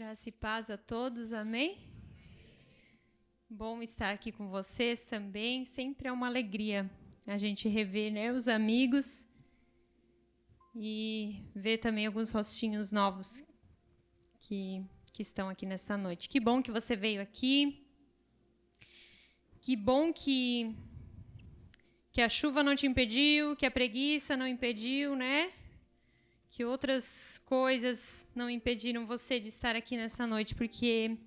Graça e paz a todos, amém? Bom estar aqui com vocês também, sempre é uma alegria a gente rever, né, os amigos e ver também alguns rostinhos novos que estão aqui nesta noite. Que bom que você veio aqui, que bom que a chuva não te impediu, que a preguiça não impediu, né? Que outras coisas não impediram você de estar aqui nessa noite, porque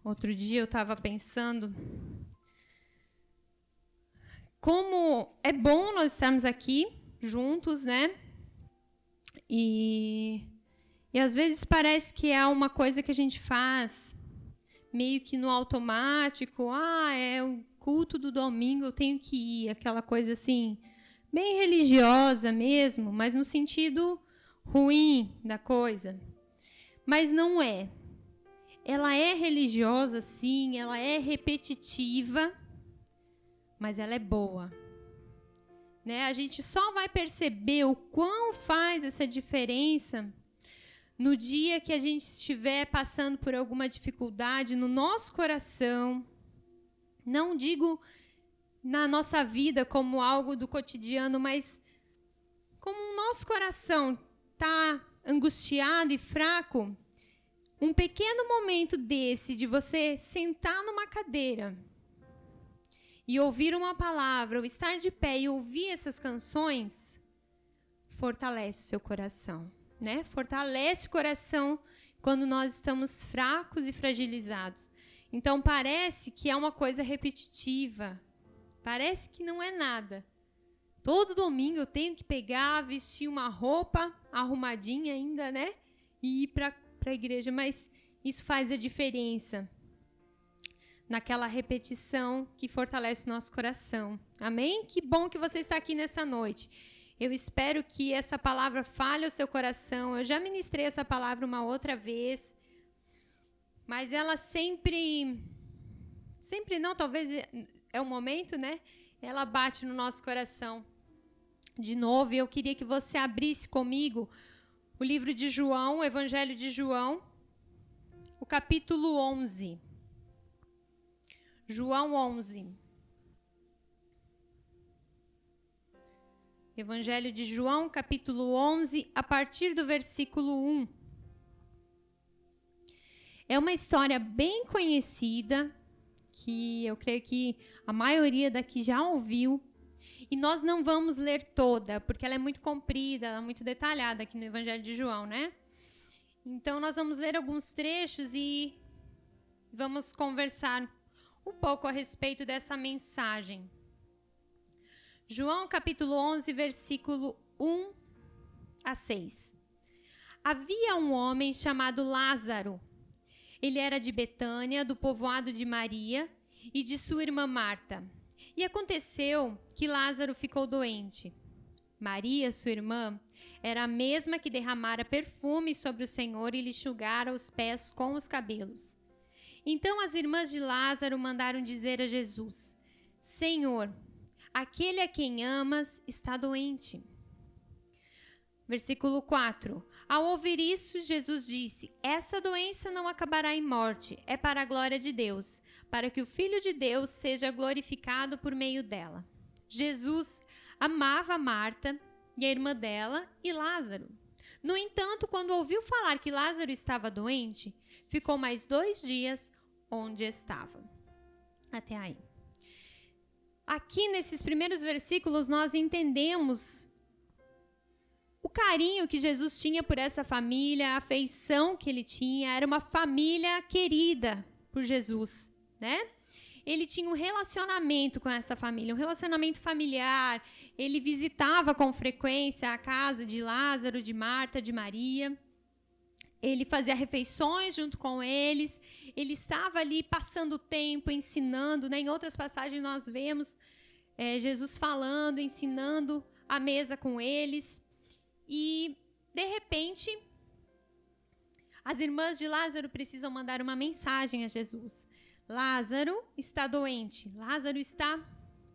outro dia eu estava pensando como é bom nós estarmos aqui juntos, né? E às vezes parece que é uma coisa que a gente faz meio que no automático. É o culto do domingo, eu tenho que ir, aquela coisa assim, bem religiosa mesmo, mas no sentido ruim da coisa. Mas não é. Ela é religiosa, sim, ela é repetitiva, mas ela é boa. Né? A gente só vai perceber o quão faz essa diferença no dia que a gente estiver passando por alguma dificuldade no nosso coração. Não digo na nossa vida como algo do cotidiano, mas como o nosso coração está angustiado e fraco, um pequeno momento desse de você sentar numa cadeira e ouvir uma palavra, ou estar de pé e ouvir essas canções, fortalece o seu coração, né? Fortalece o coração quando nós estamos fracos e fragilizados. Então parece que é uma coisa repetitiva, parece que não é nada. Todo domingo eu tenho que pegar, vestir uma roupa arrumadinha ainda, né? E ir para a igreja. Mas isso faz a diferença naquela repetição que fortalece o nosso coração. Amém? Que bom que você está aqui nessa noite. Eu espero que essa palavra fale ao seu coração. Eu já ministrei essa palavra uma outra vez. Mas ela sempre não, talvez é o momento, né? Ela bate no nosso coração de novo. E eu queria que você abrisse comigo o livro de João, o Evangelho de João, o capítulo 11. João 11. Evangelho de João, capítulo 11, a partir do versículo 1. É uma história bem conhecida, que eu creio que a maioria daqui já ouviu. E nós não vamos ler toda, porque ela é muito comprida, ela é muito detalhada aqui no Evangelho de João, né? Então, nós vamos ler alguns trechos e vamos conversar um pouco a respeito dessa mensagem. João, capítulo 11, versículo 1 a 6. Havia um homem chamado Lázaro. Ele era de Betânia, do povoado de Maria e de sua irmã Marta. E aconteceu que Lázaro ficou doente. Maria, sua irmã, era a mesma que derramara perfume sobre o Senhor e lhe enxugara os pés com os cabelos. Então as irmãs de Lázaro mandaram dizer a Jesus: Senhor, aquele a quem amas está doente. Versículo 4. Ao ouvir isso, Jesus disse: Essa doença não acabará em morte, é para a glória de Deus, para que o Filho de Deus seja glorificado por meio dela. Jesus amava Marta e a irmã dela e Lázaro. No entanto, quando ouviu falar que Lázaro estava doente, ficou mais 2 dias onde estava. Até aí. Aqui nesses primeiros versículos nós entendemos o carinho que Jesus tinha por essa família, a afeição que ele tinha. Era uma família querida por Jesus, né? Ele tinha um relacionamento com essa família, um relacionamento familiar. Ele visitava com frequência a casa de Lázaro, de Marta, de Maria. Ele fazia refeições junto com eles. Ele estava ali passando tempo, ensinando, né? Em outras passagens nós vemos Jesus falando, ensinando à mesa com eles. E, de repente, as irmãs de Lázaro precisam mandar uma mensagem a Jesus. Lázaro está doente. Lázaro está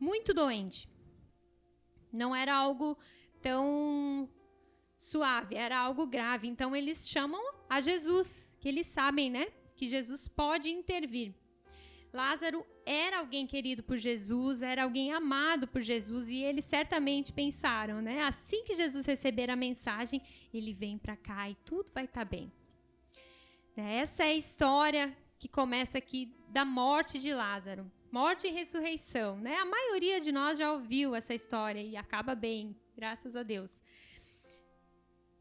muito doente. Não era algo tão suave, era algo grave. Então eles chamam a Jesus, que eles sabem, né, que Jesus pode intervir. Lázaro era alguém querido por Jesus, era alguém amado por Jesus, e eles certamente pensaram, né, assim que Jesus receber a mensagem, ele vem para cá e tudo vai estar bem. Essa é a história que começa aqui da morte de Lázaro. Morte e ressurreição, né? A maioria de nós já ouviu essa história e acaba bem, graças a Deus.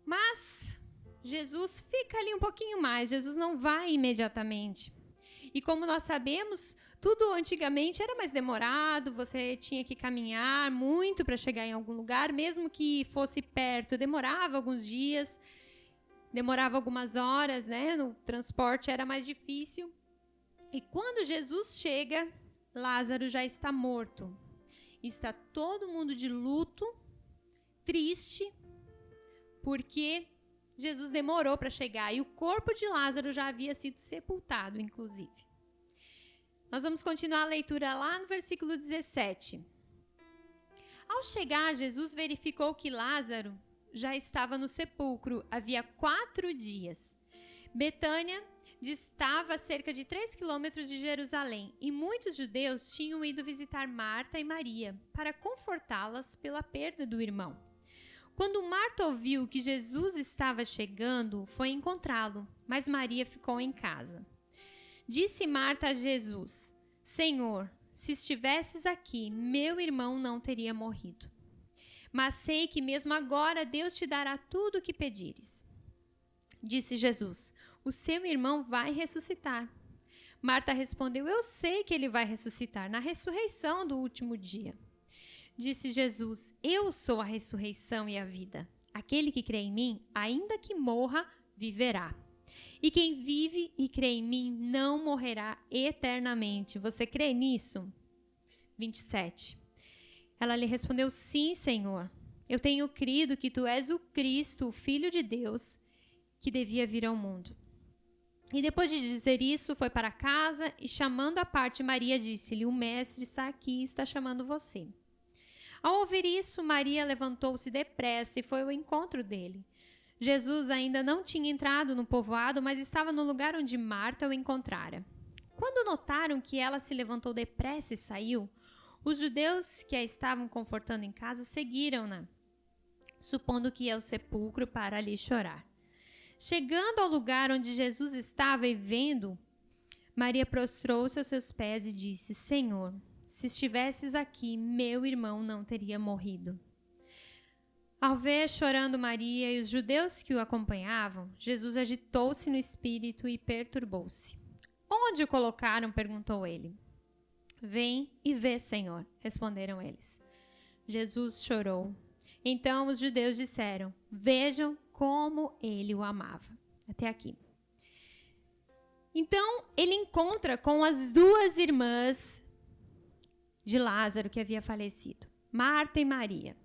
Mas Jesus fica ali um pouquinho mais, Jesus não vai imediatamente. E como nós sabemos, tudo antigamente era mais demorado, você tinha que caminhar muito para chegar em algum lugar, mesmo que fosse perto, demorava alguns dias, demorava algumas horas, né? No transporte era mais difícil. E quando Jesus chega, Lázaro já está morto. Está todo mundo de luto, triste, porque Jesus demorou para chegar e o corpo de Lázaro já havia sido sepultado, inclusive. Nós vamos continuar a leitura lá no versículo 17. Ao chegar, Jesus verificou que Lázaro já estava no sepulcro havia 4 dias. Betânia distava a cerca de 3 quilômetros de Jerusalém, e muitos judeus tinham ido visitar Marta e Maria para confortá-las pela perda do irmão. Quando Marta ouviu que Jesus estava chegando, foi encontrá-lo, mas Maria ficou em casa. Disse Marta a Jesus: Senhor, se estivesses aqui, meu irmão não teria morrido. Mas sei que mesmo agora Deus te dará tudo o que pedires. Disse Jesus: o seu irmão vai ressuscitar. Marta respondeu: eu sei que ele vai ressuscitar na ressurreição do último dia. Disse Jesus: eu sou a ressurreição e a vida. Aquele que crê em mim, ainda que morra, viverá. E quem vive e crê em mim não morrerá eternamente. Você crê nisso? 27. Ela lhe respondeu: sim, Senhor. Eu tenho crido que tu és o Cristo, o Filho de Deus, que devia vir ao mundo. E depois de dizer isso, foi para casa e, chamando à parte Maria, disse-lhe: o mestre está aqui e está chamando você. Ao ouvir isso, Maria levantou-se depressa e foi ao encontro dele. Jesus ainda não tinha entrado no povoado, mas estava no lugar onde Marta o encontrara. Quando notaram que ela se levantou depressa e saiu, os judeus que a estavam confortando em casa seguiram-na, supondo que ia ao sepulcro para ali chorar. Chegando ao lugar onde Jesus estava e vendo, Maria prostrou-se aos seus pés e disse: Senhor, se estivesses aqui, meu irmão não teria morrido. Ao ver chorando Maria e os judeus que o acompanhavam, Jesus agitou-se no espírito e perturbou-se. Onde o colocaram? Perguntou ele. Vem e vê, Senhor, responderam eles. Jesus chorou. Então os judeus disseram: vejam como ele o amava. Até aqui. Então ele encontra com as 2 irmãs de Lázaro que havia falecido, Marta e Maria.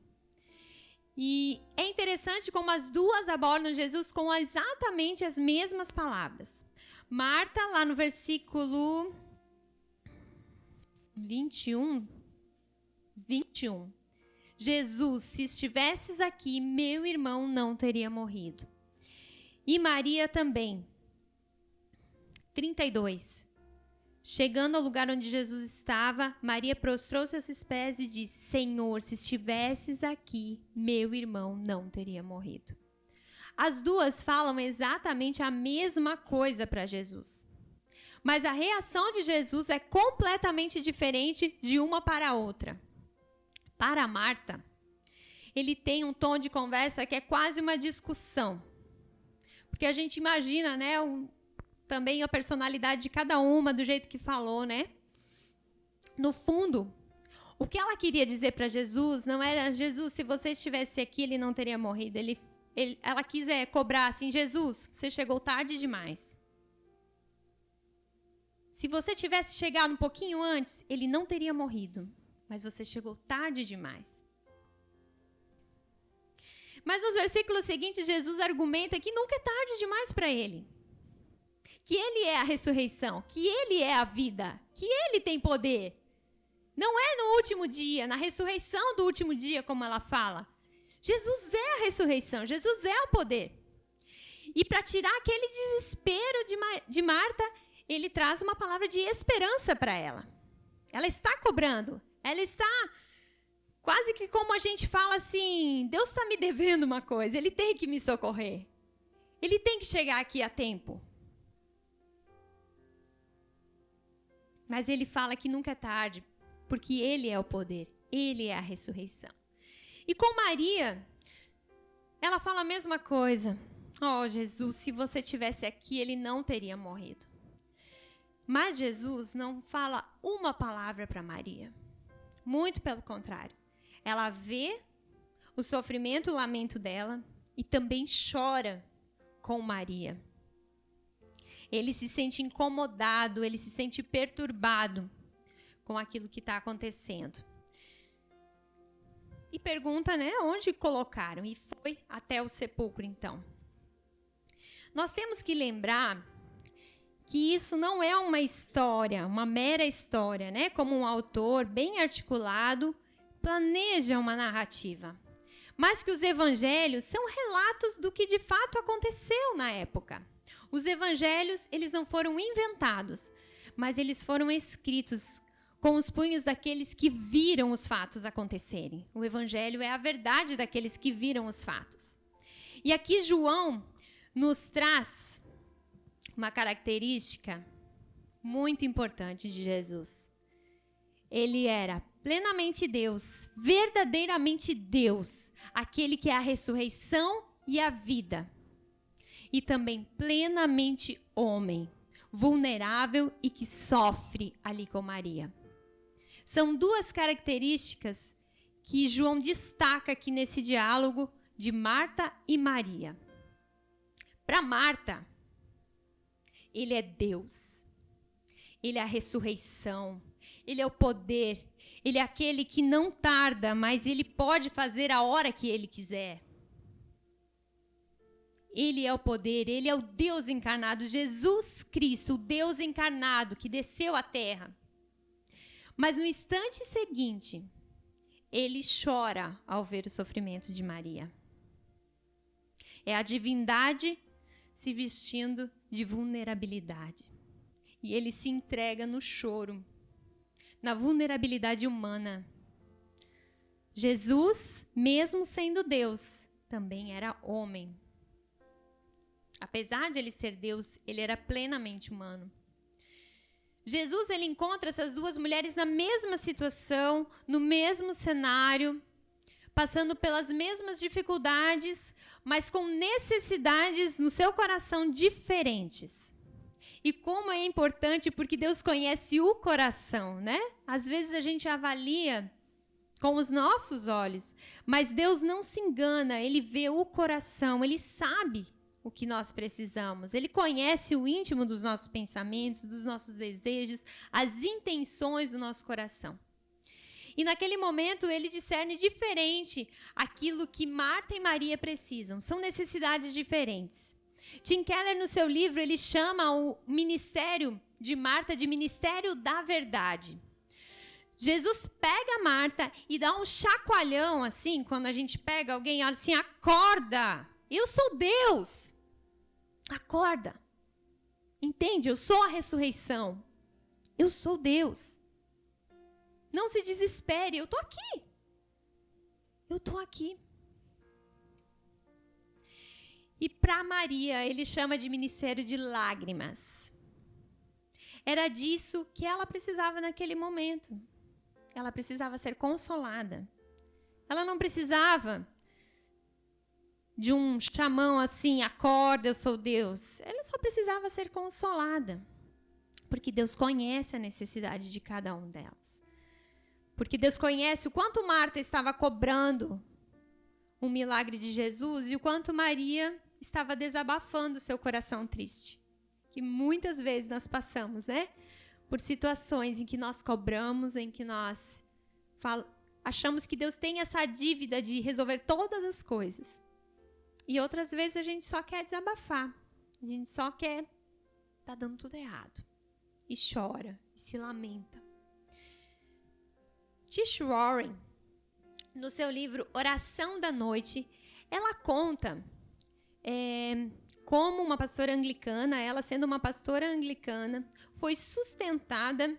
E é interessante como as 2 abordam Jesus com exatamente as mesmas palavras. Marta, lá no versículo 21. Jesus, se estivesses aqui, meu irmão não teria morrido. E Maria também. 32. Chegando ao lugar onde Jesus estava, Maria prostrou-se aos seus pés e disse: Senhor, se estivesses aqui, meu irmão não teria morrido. As 2 falam exatamente a mesma coisa para Jesus. Mas a reação de Jesus é completamente diferente de uma para a outra. Para Marta, ele tem um tom de conversa que é quase uma discussão. Porque a gente imagina, né, também a personalidade de cada uma, do jeito que falou, né? No fundo, o que ela queria dizer para Jesus não era: Jesus, se você estivesse aqui, ele não teria morrido. Ela quis cobrar assim: Jesus, você chegou tarde demais. Se você tivesse chegado um pouquinho antes, ele não teria morrido. Mas você chegou tarde demais. Mas nos versículos seguintes, Jesus argumenta que nunca é tarde demais para ele. Que ele é a ressurreição, que ele é a vida, que ele tem poder. Não é no último dia, na ressurreição do último dia, como ela fala. Jesus é a ressurreição, Jesus é o poder. E para tirar aquele desespero de Marta, ele traz uma palavra de esperança para ela. Ela está cobrando, ela está quase que como a gente fala assim, Deus está me devendo uma coisa, ele tem que me socorrer. Ele tem que chegar aqui a tempo. Mas ele fala que nunca é tarde, porque ele é o poder, ele é a ressurreição. E com Maria, ela fala a mesma coisa. Oh, Jesus, se você estivesse aqui, ele não teria morrido. Mas Jesus não fala uma palavra para Maria. Muito pelo contrário. Ela vê o sofrimento, o lamento dela e também chora com Maria. Ele se sente incomodado, ele se sente perturbado com aquilo que está acontecendo. E pergunta, né, onde colocaram? E foi até o sepulcro, então. Nós temos que lembrar que isso não é uma história, uma mera história, né? Como um autor bem articulado planeja uma narrativa. Mas que os evangelhos são relatos do que de fato aconteceu na época. Os evangelhos, eles não foram inventados, mas eles foram escritos com os punhos daqueles que viram os fatos acontecerem. O evangelho é a verdade daqueles que viram os fatos. E aqui João nos traz uma característica muito importante de Jesus. Ele era plenamente Deus, verdadeiramente Deus, aquele que é a ressurreição e a vida. E também plenamente homem, vulnerável e que sofre ali com Maria. São duas características que João destaca aqui nesse diálogo de Marta e Maria. Para Marta, ele é Deus, ele é a ressurreição, ele é o poder, ele é aquele que não tarda, mas ele pode fazer a hora que ele quiser. Ele é o poder, ele é o Deus encarnado, Jesus Cristo, o Deus encarnado que desceu à terra. Mas no instante seguinte, ele chora ao ver o sofrimento de Maria. É a divindade se vestindo de vulnerabilidade. E ele se entrega no choro, na vulnerabilidade humana. Jesus, mesmo sendo Deus, também era homem. Apesar de ele ser Deus, ele era plenamente humano. Jesus, ele encontra essas duas mulheres na mesma situação, no mesmo cenário, passando pelas mesmas dificuldades, mas com necessidades no seu coração diferentes. E como é importante, porque Deus conhece o coração, né? Às vezes a gente avalia com os nossos olhos, mas Deus não se engana, ele vê o coração, ele sabe o que nós precisamos. Ele conhece o íntimo dos nossos pensamentos, dos nossos desejos, as intenções do nosso coração. E naquele momento ele discerne diferente aquilo que Marta e Maria precisam. São necessidades diferentes. Tim Keller, no seu livro, ele chama o ministério de Marta de ministério da verdade. Jesus pega Marta e dá um chacoalhão, assim, quando a gente pega alguém, olha assim, acorda, eu sou Deus. Acorda. Entende? Eu sou a ressurreição. Eu sou Deus. Não se desespere, eu tô aqui. Eu tô aqui. E para Maria, ele chama de ministério de lágrimas. Era disso que ela precisava naquele momento. Ela precisava ser consolada. Ela não precisava de um chamão assim, acorda, eu sou Deus. Ela só precisava ser consolada. Porque Deus conhece a necessidade de cada um delas. Porque Deus conhece o quanto Marta estava cobrando o milagre de Jesus e o quanto Maria estava desabafando seu coração triste. Que muitas vezes nós passamos, né? Por situações em que nós cobramos, em que nós achamos que Deus tem essa dívida de resolver todas as coisas. E outras vezes a gente só quer desabafar. A gente só quer tá dando tudo errado. E chora, e se lamenta. Tish Warren, no seu livro Oração da Noite, ela conta como uma pastora anglicana, ela sendo uma pastora anglicana, foi sustentada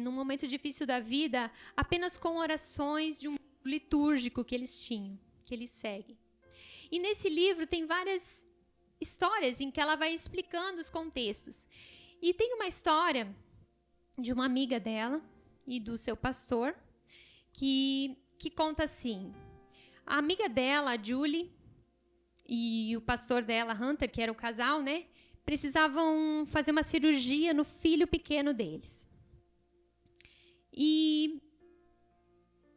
num momento difícil da vida apenas com orações de um litúrgico que eles tinham, que eles seguem. E nesse livro tem várias histórias em que ela vai explicando os contextos. E tem uma história de uma amiga dela e do seu pastor que conta assim: a amiga dela, a Julie, e o pastor dela, Hunter, que era o casal, né, precisavam fazer uma cirurgia no filho pequeno deles. E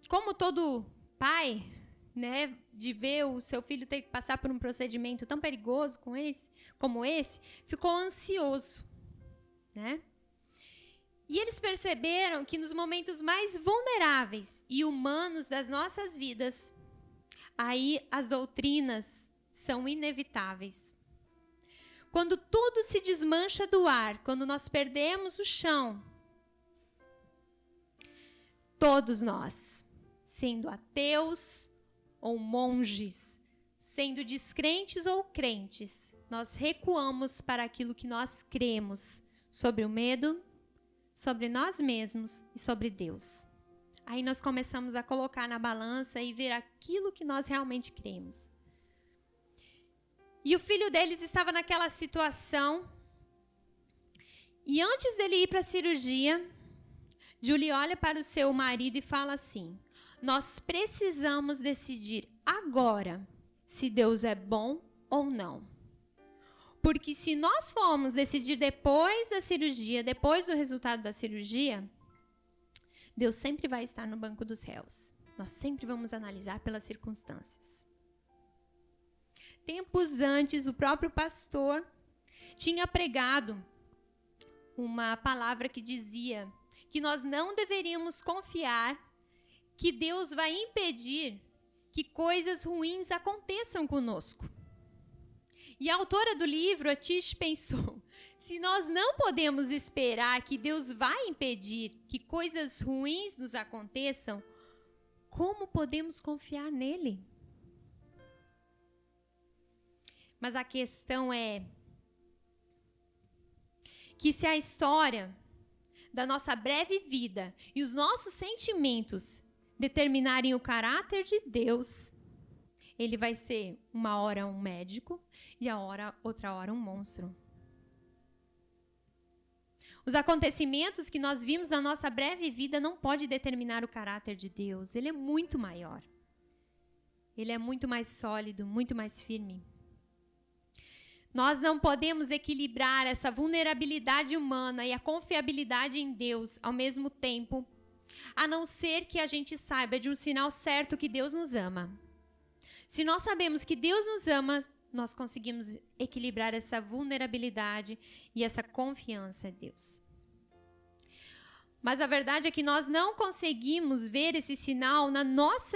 como todo pai, né, de ver o seu filho ter que passar por um procedimento tão perigoso como esse, ficou ansioso, né? E eles perceberam que nos momentos mais vulneráveis e humanos das nossas vidas, aí as doutrinas são inevitáveis. Quando tudo se desmancha do ar, quando nós perdemos o chão, todos nós, sendo ateus ou monges, sendo descrentes ou crentes, nós recuamos para aquilo que nós cremos sobre o medo, sobre nós mesmos e sobre Deus. Aí nós começamos a colocar na balança e ver aquilo que nós realmente cremos. E o filho deles estava naquela situação. E antes dele ir para a cirurgia, Julie olha para o seu marido e fala assim: nós precisamos decidir agora se Deus é bom ou não. Porque se nós formos decidir depois da cirurgia, depois do resultado da cirurgia, Deus sempre vai estar no banco dos réus. Nós sempre vamos analisar pelas circunstâncias. Tempos antes, o próprio pastor tinha pregado uma palavra que dizia que nós não deveríamos confiar que Deus vai impedir que coisas ruins aconteçam conosco. E a autora do livro, a Tish, pensou: se nós não podemos esperar que Deus vai impedir que coisas ruins nos aconteçam, como podemos confiar nele? Mas a questão é que se a história da nossa breve vida e os nossos sentimentos determinarem o caráter de Deus, ele vai ser uma hora um médico e outra hora um monstro. Os acontecimentos que nós vimos na nossa breve vida não podem determinar o caráter de Deus. Ele é muito maior. Ele é muito mais sólido, muito mais firme. Nós não podemos equilibrar essa vulnerabilidade humana e a confiabilidade em Deus ao mesmo tempo, a não ser que a gente saiba de um sinal certo que Deus nos ama. Se nós sabemos que Deus nos ama, nós conseguimos equilibrar essa vulnerabilidade e essa confiança em Deus. Mas a verdade é que nós não conseguimos ver esse sinal na nossa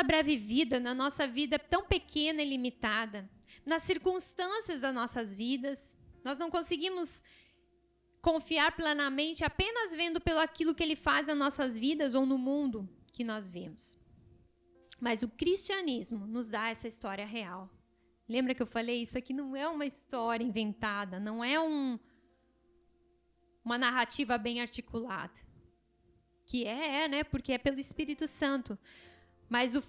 breve vida, na nossa vida tão pequena e limitada, nas circunstâncias das nossas vidas. Nós não conseguimos confiar plenamente apenas vendo pelo aquilo que Ele faz nas nossas vidas ou no mundo que nós vemos. Mas o cristianismo nos dá essa história real. Lembra que eu falei? Isso aqui não é uma história inventada, não é uma narrativa bem articulada. Que né? Porque é pelo Espírito Santo. Mas o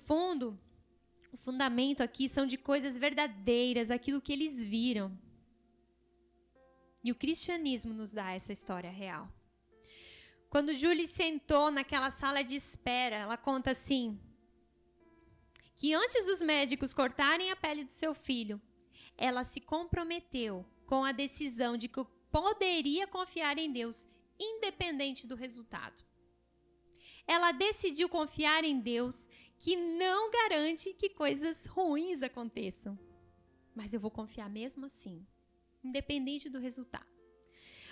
fundamento aqui são de coisas verdadeiras, aquilo que eles viram. E o cristianismo nos dá essa história real. Quando Julie sentou naquela sala de espera, ela conta assim: que antes dos médicos cortarem a pele do seu filho, ela se comprometeu com a decisão de que poderia confiar em Deus, independente do resultado. Ela decidiu confiar em Deus, que não garante que coisas ruins aconteçam. Mas eu vou confiar mesmo assim, independente do resultado.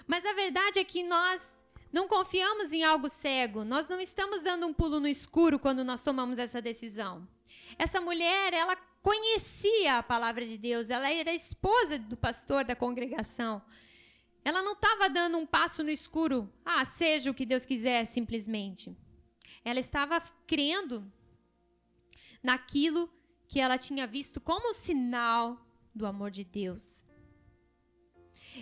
Mas a verdade é que nós não confiamos em algo cego. Nós não estamos dando um pulo no escuro quando nós tomamos essa decisão. Essa mulher, ela conhecia a palavra de Deus. Ela era esposa do pastor da congregação. Ela não estava dando um passo no escuro. Seja o que Deus quiser, simplesmente. Ela estava crendo naquilo que ela tinha visto como sinal do amor de Deus.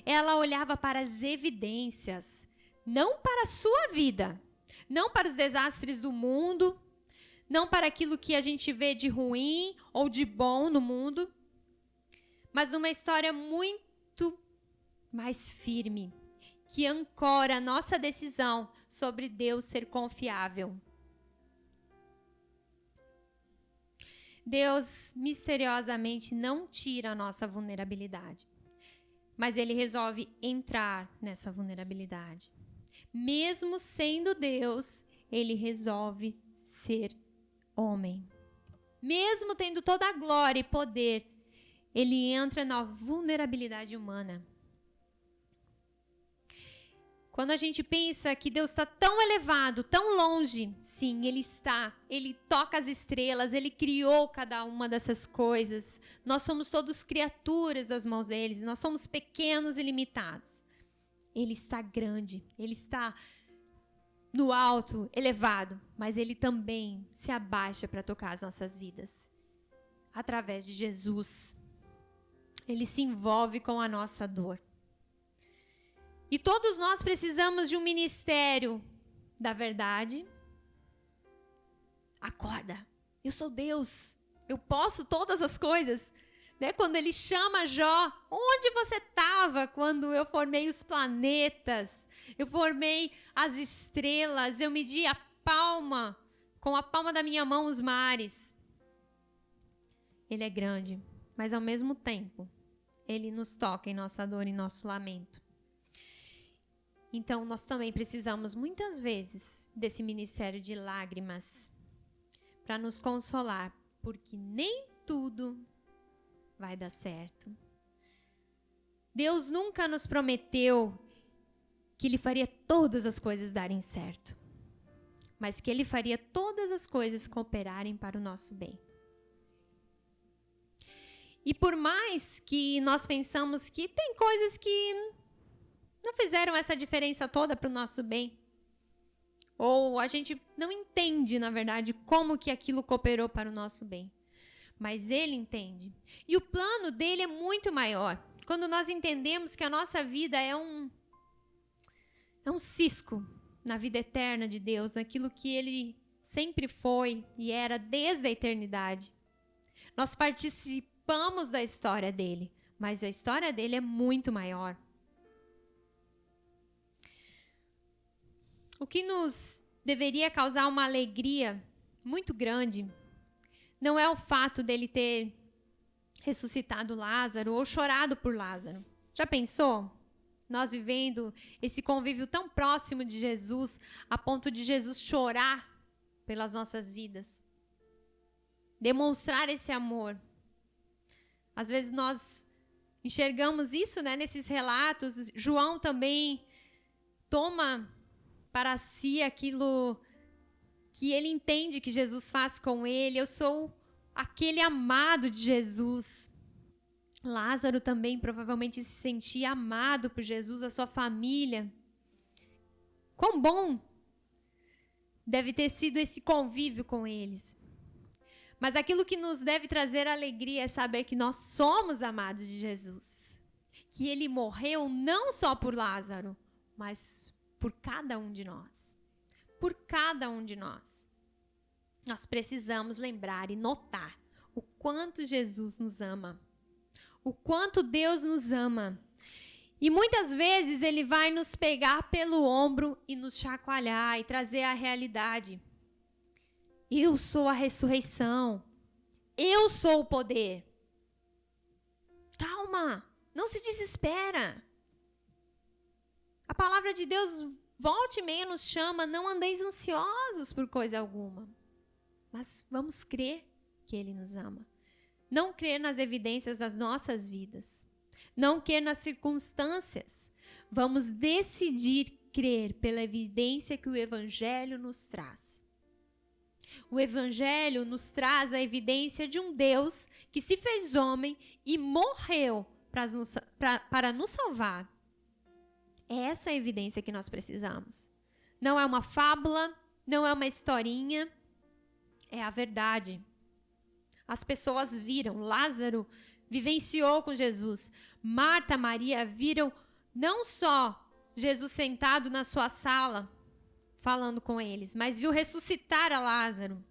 Ela olhava para as evidências, não para a sua vida, não para os desastres do mundo, não para aquilo que a gente vê de ruim ou de bom no mundo, mas numa história muito mais firme, que ancora a nossa decisão sobre Deus ser confiável. Deus misteriosamente não tira a nossa vulnerabilidade, mas Ele resolve entrar nessa vulnerabilidade. Mesmo sendo Deus, Ele resolve ser homem. Mesmo tendo toda a glória e poder, Ele entra na vulnerabilidade humana. Quando a gente pensa que Deus está tão elevado, tão longe, sim, Ele está. Ele toca as estrelas, Ele criou cada uma dessas coisas. Nós somos todos criaturas das mãos dele, nós somos pequenos e limitados. Ele está grande, Ele está no alto, elevado, mas Ele também se abaixa para tocar as nossas vidas. Através de Jesus, Ele se envolve com a nossa dor. E todos nós precisamos de um ministério da verdade. Acorda, eu sou Deus, eu posso todas as coisas. Quando Ele chama Jó, onde você estava quando eu formei os planetas? Eu formei as estrelas, eu medi com a palma da minha mão os mares. Ele é grande, mas ao mesmo tempo, Ele nos toca em nossa dor e nosso lamento. Então, nós também precisamos, muitas vezes, desse ministério de lágrimas para nos consolar, porque nem tudo vai dar certo. Deus nunca nos prometeu que Ele faria todas as coisas darem certo, mas que Ele faria todas as coisas cooperarem para o nosso bem. E por mais que nós pensamos que tem coisas que não fizeram essa diferença toda para o nosso bem, ou a gente não entende, na verdade, como que aquilo cooperou para o nosso bem. Mas Ele entende. E o plano dele é muito maior. Quando nós entendemos que a nossa vida é um cisco na vida eterna de Deus, naquilo que Ele sempre foi e era desde a eternidade. Nós participamos da história dele, mas a história dele é muito maior. O que nos deveria causar uma alegria muito grande não é o fato dele ter ressuscitado Lázaro ou chorado por Lázaro. Já pensou? Nós vivendo esse convívio tão próximo de Jesus, a ponto de Jesus chorar pelas nossas vidas. Demonstrar esse amor. Às vezes nós enxergamos isso, nesses relatos. João também toma para si aquilo que ele entende que Jesus faz com ele. Eu sou aquele amado de Jesus. Lázaro também provavelmente se sentia amado por Jesus, a sua família. Quão bom deve ter sido esse convívio com eles. Mas aquilo que nos deve trazer alegria é saber que nós somos amados de Jesus. Que Ele morreu não só por Lázaro, mas por cada um de nós. Por cada um de nós. Nós precisamos lembrar e notar o quanto Jesus nos ama. O quanto Deus nos ama. E muitas vezes Ele vai nos pegar pelo ombro e nos chacoalhar e trazer a realidade. Eu sou a ressurreição. Eu sou o poder. Calma, não se desespera. A palavra de Deus volta e meia nos chama, não andeis ansiosos por coisa alguma. Mas vamos crer que Ele nos ama. Não crer nas evidências das nossas vidas. Não crer nas circunstâncias. Vamos decidir crer pela evidência que o Evangelho nos traz. O Evangelho nos traz a evidência de um Deus que se fez homem e morreu para nos salvar. É essa a evidência que nós precisamos. Não é uma fábula, não é uma historinha, é a verdade. As pessoas viram, Lázaro vivenciou com Jesus. Marta e Maria viram não só Jesus sentado na sua sala, falando com eles, mas viu ressuscitar a Lázaro.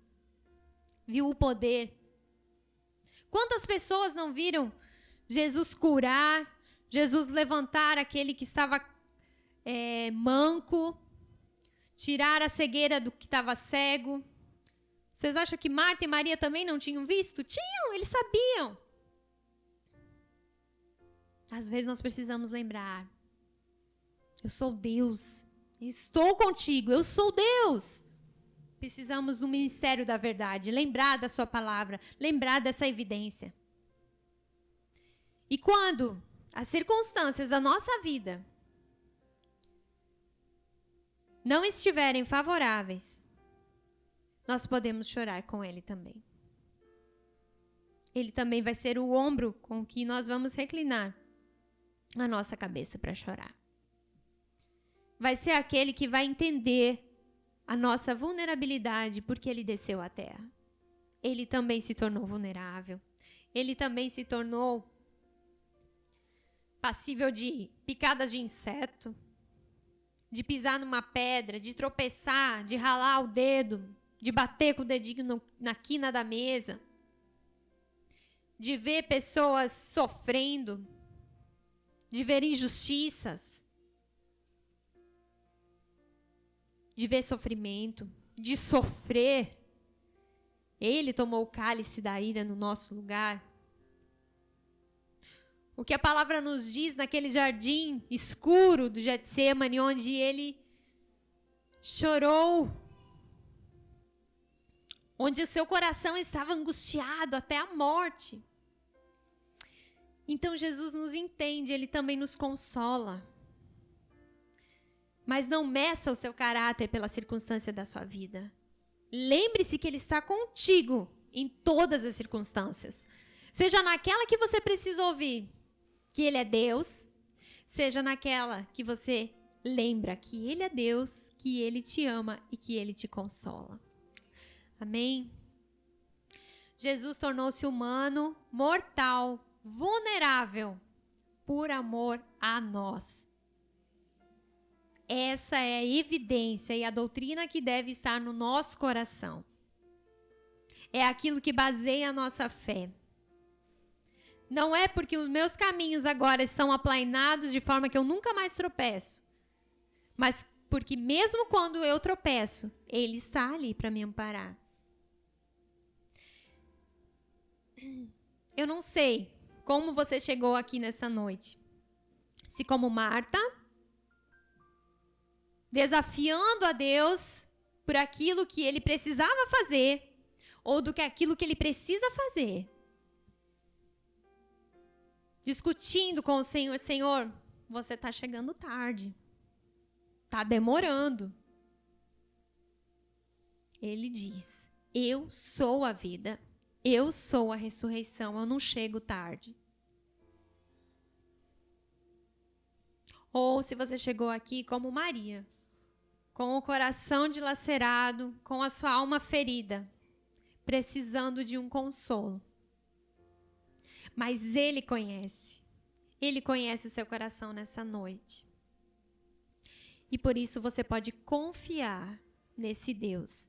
Viu o poder. Quantas pessoas não viram Jesus curar, Jesus levantar aquele que estava manco, tirar a cegueira do que estava cego? Vocês acham que Marta e Maria também não tinham visto? Tinham, eles sabiam. Às vezes nós precisamos lembrar: eu sou Deus, estou contigo, eu sou Deus. Precisamos do ministério da verdade, lembrar da sua palavra, lembrar dessa evidência. E quando as circunstâncias da nossa vida não estiverem favoráveis, nós podemos chorar com Ele também. Ele também vai ser o ombro com que nós vamos reclinar a nossa cabeça para chorar. Vai ser aquele que vai entender a nossa vulnerabilidade, porque Ele desceu à terra. Ele também se tornou vulnerável. Ele também se tornou passível de picadas de inseto, de pisar numa pedra, de tropeçar, de ralar o dedo, de bater com o dedinho na quina da mesa, de ver pessoas sofrendo, de ver injustiças, de ver sofrimento, de sofrer. Ele tomou o cálice da ira no nosso lugar. O que a palavra nos diz naquele jardim escuro do Getsêmani, onde ele chorou, onde o seu coração estava angustiado até a morte. Então Jesus nos entende, Ele também nos consola. Mas não meça o seu caráter pela circunstância da sua vida. Lembre-se que Ele está contigo em todas as circunstâncias. Seja naquela que você precisa ouvir que Ele é Deus, seja naquela que você lembra que Ele é Deus, que Ele te ama e que Ele te consola. Amém? Jesus tornou-se humano, mortal, vulnerável, por amor a nós. Essa é a evidência e a doutrina que deve estar no nosso coração. É aquilo que baseia a nossa fé. Não é porque os meus caminhos agora são aplainados de forma que eu nunca mais tropeço, mas porque mesmo quando eu tropeço, Ele está ali para me amparar. Eu não sei como você chegou aqui nessa noite. Se como Marta, desafiando a Deus por aquilo que Ele precisava fazer, ou do que aquilo que Ele precisa fazer. Discutindo com o Senhor: Senhor, você está chegando tarde. Está demorando. Ele diz: eu sou a vida. Eu sou a ressurreição. Eu não chego tarde. Ou se você chegou aqui como Maria, com o coração dilacerado, com a sua alma ferida, precisando de um consolo. Mas Ele conhece o seu coração nessa noite. E por isso você pode confiar nesse Deus,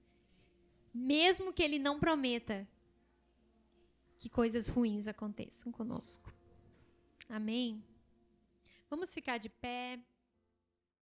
mesmo que Ele não prometa que coisas ruins aconteçam conosco. Amém? Vamos ficar de pé.